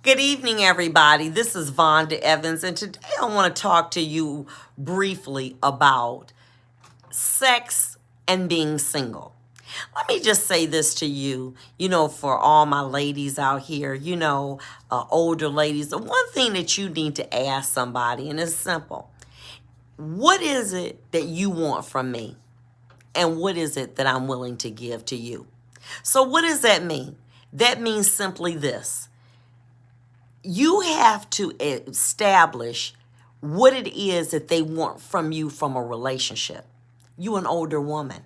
Good evening, everybody. This is Vonda Evans, and today I want to talk to you briefly about sex and being single. Let me just say this to you, for all my ladies out here, older ladies, the one thing that you need to ask somebody, and it's simple. What is it that you want from me? And what is it that I'm willing to give to you? So what does that mean? That means simply this. You have to establish what it is that they want from you from a relationship. You an older woman.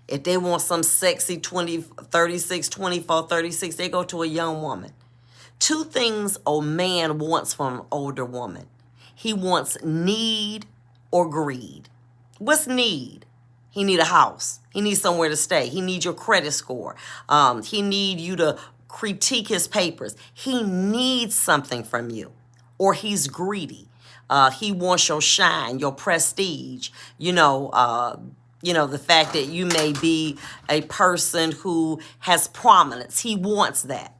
If they want some sexy 36, 24, 36, they go to a young woman. Two things a man wants from an older woman. He wants need or greed. What's need? He need a house. He needs somewhere to stay. He needs your credit score. He need you to critique his papers. He needs something from you, or he's greedy. He wants your shine, your prestige. The fact that you may be a person who has prominence. He wants that.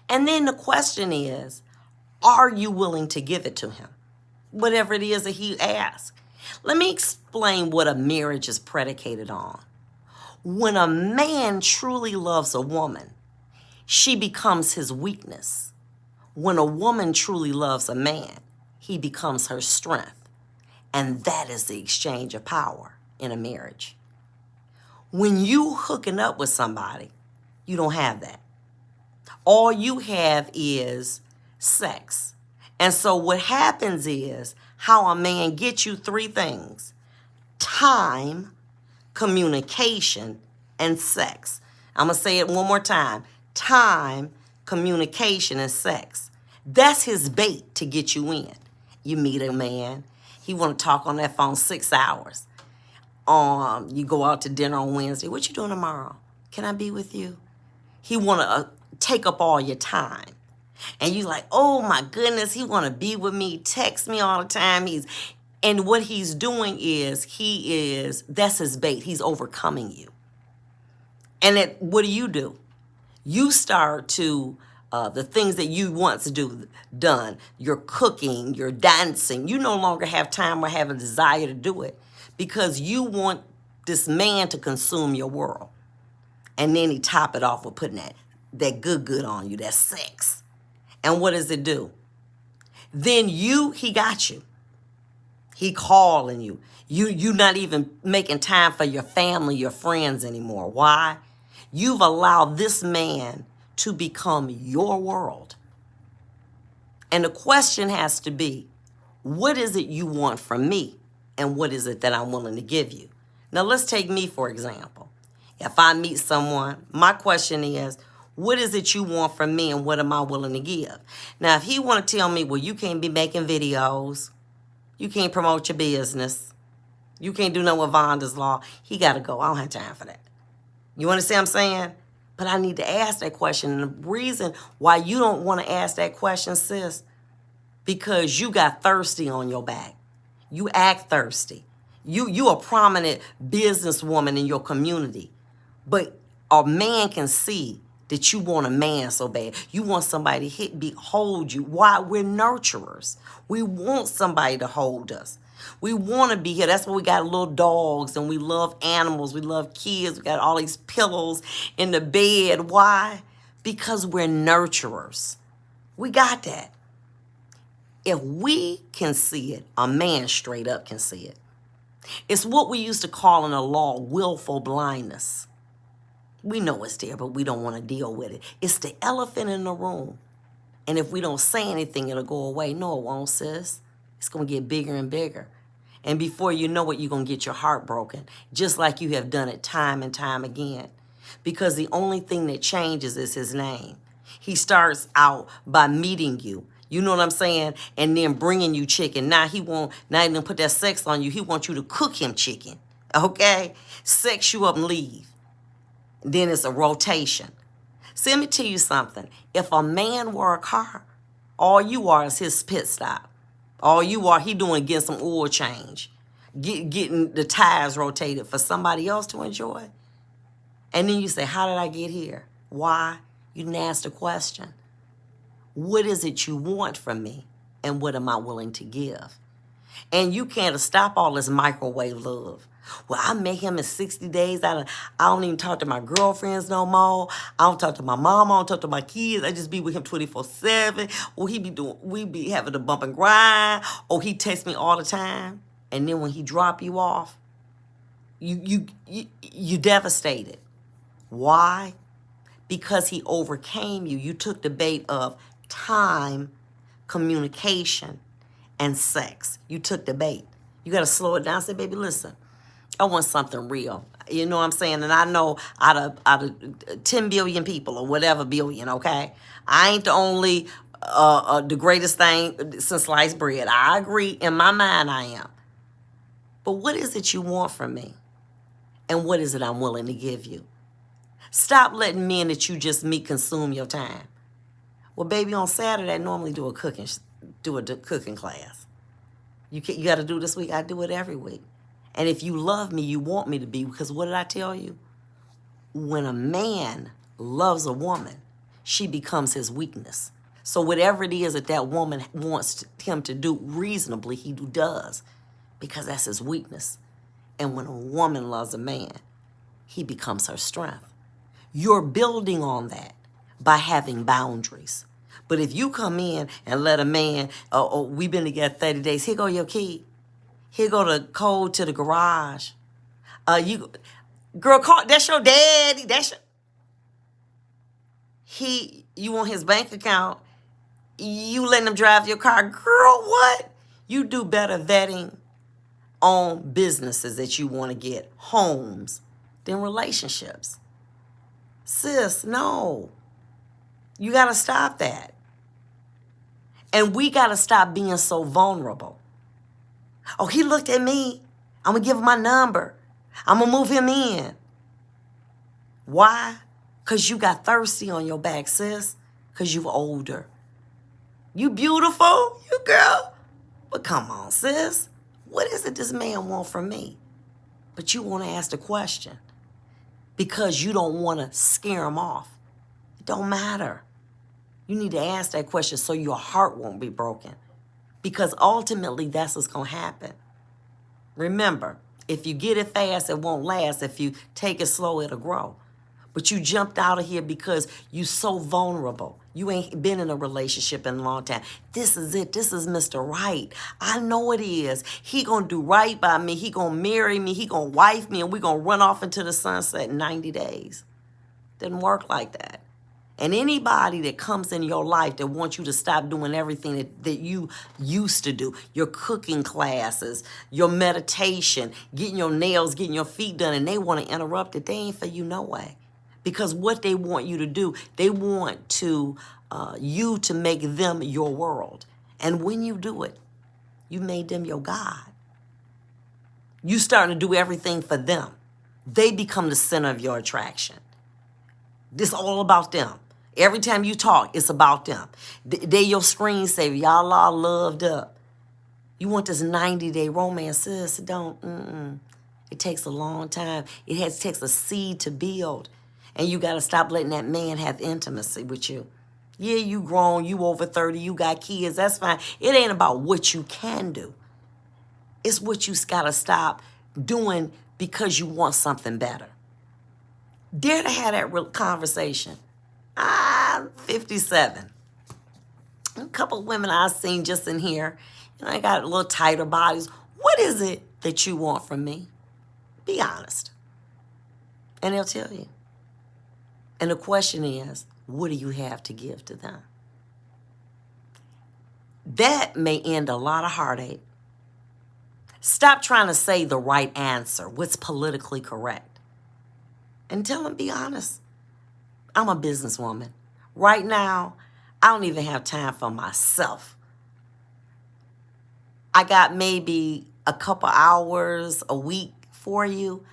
And then the question is, are you willing to give it to him? Whatever it is that he asks. Let me explain what a marriage is predicated on. When a man truly loves a woman, she becomes his weakness. When a woman truly loves a man, he becomes her strength. And that is the exchange of power in a marriage. When you hooking up with somebody, you don't have that. All you have is sex. And so what happens is how a man gets you three things: time, communication, and sex. I'm going to say it one more time. Time, communication, and sex. That's his bait to get you in. You meet a man. He want to talk on that phone 6 hours. You go out to dinner on Wednesday. What you doing tomorrow? Can I be with you? He want to take up all your time. And you like, oh my goodness, he want to be with me, text me all the time. And what he's doing is, that's his bait. He's overcoming you. And what do? You start to, the things that you once done, your cooking, your dancing, you no longer have time or have a desire to do it because you want this man to consume your world. And then he top it off with putting that good on you, that sex. And what does it do? Then he got you. He calling you. You not even making time for your family, your friends anymore. Why? You've allowed this man to become your world. And the question has to be, what is it you want from me? And what is it that I'm willing to give you? Now, let's take me, for example. If I meet someone, my question is, what is it you want from me and what am I willing to give? Now, if he want to tell me, well, you can't be making videos, you can't promote your business, you can't do nothing with Vonda's Law, he got to go. I don't have time for that. You understand what I'm saying? But I need to ask that question. And the reason why you don't want to ask that question, sis, because you got thirsty on your back. You act thirsty. You a prominent businesswoman in your community. But a man can see that you want a man so bad. You want somebody to hold you. Why? We're nurturers. We want somebody to hold us. We want to be here. That's why we got little dogs and we love animals. We love kids. We got all these pillows in the bed. Why? Because we're nurturers. We got that. If we can see it, a man straight up can see it. It's what we used to call in the law willful blindness. We know it's there, but we don't want to deal with it. It's the elephant in the room. And if we don't say anything, it'll go away. No, it won't, sis. It's going to get bigger and bigger. And before you know it, you're going to get your heart broken, just like you have done it time and time again. Because the only thing that changes is his name. He starts out by meeting you. You know what I'm saying? And then bringing you chicken. Now he won't not even put that sex on you. He wants you to cook him chicken. Okay? Sex you up and leave. Then it's a rotation. See, let me tell you something. If a man were a car, all you are is his pit stop. All you are, he doing getting some oil change, getting the tires rotated for somebody else to enjoy. And then you say, how did I get here? Why? You didn't ask the question. What is it you want from me? And what am I willing to give? And you can't stop all this microwave love. Well, I met him in 60 days. I don't even talk to my girlfriends no more. I don't talk to my mom. I don't talk to my kids. I just be with him 24/7. Or we be having a bump and grind. Or he texts me all the time. And then when he drop you off, you devastated. Why? Because he overcame you. You took the bait of time, communication, and sex. You took the bait. You got to slow it down. Say, baby, listen, I want something real. You know what I'm saying? And I know out of 10 billion people or whatever billion, okay? I ain't the only, the greatest thing since sliced bread. I agree. In my mind, I am. But what is it you want from me? And what is it I'm willing to give you? Stop letting men that you just meet consume your time. Well, baby, on Saturday, I normally do a cooking class. You got to do this week. I do it every week. And if you love me, you want me to be, because what did I tell you? When a man loves a woman, she becomes his weakness. So whatever it is that woman wants him to do reasonably, he does, because that's his weakness. And when a woman loves a man, he becomes her strength. You're building on that by having boundaries. But if you come in and let a man, we've been together 30 days, here go your key. Here go the code to the garage. Girl, that's your daddy. You want his bank account. You letting him drive your car. Girl, what? You do better vetting on businesses that you want to get, homes, than relationships. Sis, no. You got to stop that. And we got to stop being so vulnerable. Oh, he looked at me. I'm going to give him my number. I'm going to move him in. Why? Because you got thirsty on your back, sis. Because you older. You beautiful, you girl. But come on, sis. What is it this man want from me? But you want to ask the question. Because you don't want to scare him off. It don't matter. You need to ask that question so your heart won't be broken. Because ultimately, that's what's going to happen. Remember, if you get it fast, it won't last. If you take it slow, it'll grow. But you jumped out of here because you're so vulnerable. You ain't been in a relationship in a long time. This is it. This is Mr. Right. I know it is. He going to do right by me. He going to marry me. He going to wife me. And we going to run off into the sunset in 90 days. Didn't work like that. And anybody that comes in your life that wants you to stop doing everything that you used to do, your cooking classes, your meditation, getting your nails, getting your feet done, and they want to interrupt it, they ain't for you no way. Because what they want you to do, they want to you to make them your world. And when you do it, you made them your God. You starting to do everything for them. They become the center of your attraction. This all about them. Every time you talk, it's about them. They your screensaver. Y'all all loved up. You want this 90-day romance, sis? Don't. It takes a long time. It takes a seed to build. And you got to stop letting that man have intimacy with you. Yeah, you grown. You over 30. You got kids. That's fine. It ain't about what you can do. It's what you got to stop doing because you want something better. Dare to have that real conversation. I'm 57. A couple of women I've seen just in here, I got a little tighter bodies. What is it that you want from me? Be honest. And they'll tell you. And the question is, what do you have to give to them? That may end a lot of heartache. Stop trying to say the right answer, what's politically correct. And tell them, be honest. I'm a businesswoman. Right now, I don't even have time for myself. I got maybe a couple hours a week for you.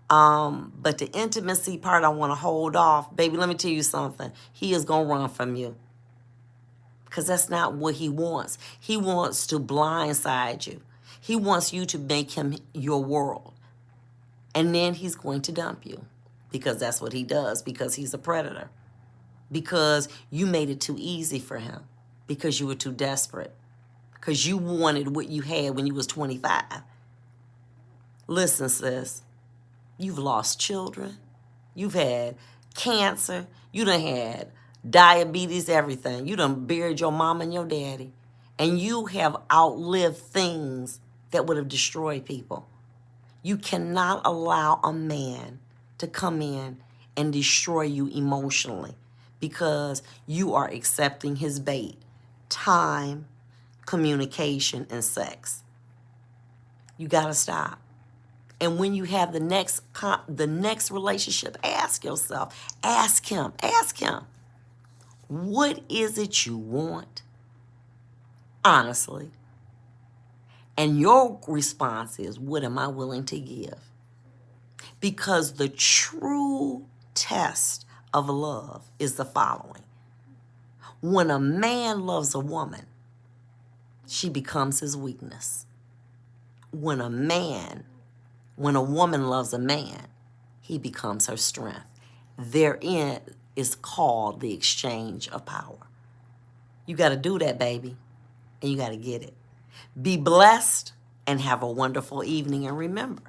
But the intimacy part, I want to hold off. Baby, let me tell you something. He is going to run from you. Because that's not what he wants. He wants to blindside you. He wants you to make him your world. And then he's going to dump you. Because that's what he does. Because he's a predator. Because you made it too easy for him. because you were too desperate, because you wanted what you had when you was 25. Listen, sis, you've lost children. You've had cancer. You done had diabetes, everything. You done buried your mama and your daddy. And you have outlived things that would have destroyed people. You cannot allow a man to come in and destroy you emotionally because you are accepting his bait: time, communication, and sex. You gotta stop. And when you have the next relationship, ask yourself, ask him, what is it you want? Honestly. And your response is, what am I willing to give? Because the true test of love is the following. When a man loves a woman, she becomes his weakness. When a woman loves a man, he becomes her strength. Therein is called the exchange of power. You got to do that, baby, and you got to get it. Be blessed and have a wonderful evening. And remember,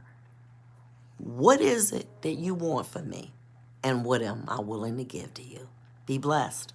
what is it that you want from me? And what am I willing to give to you? Be blessed.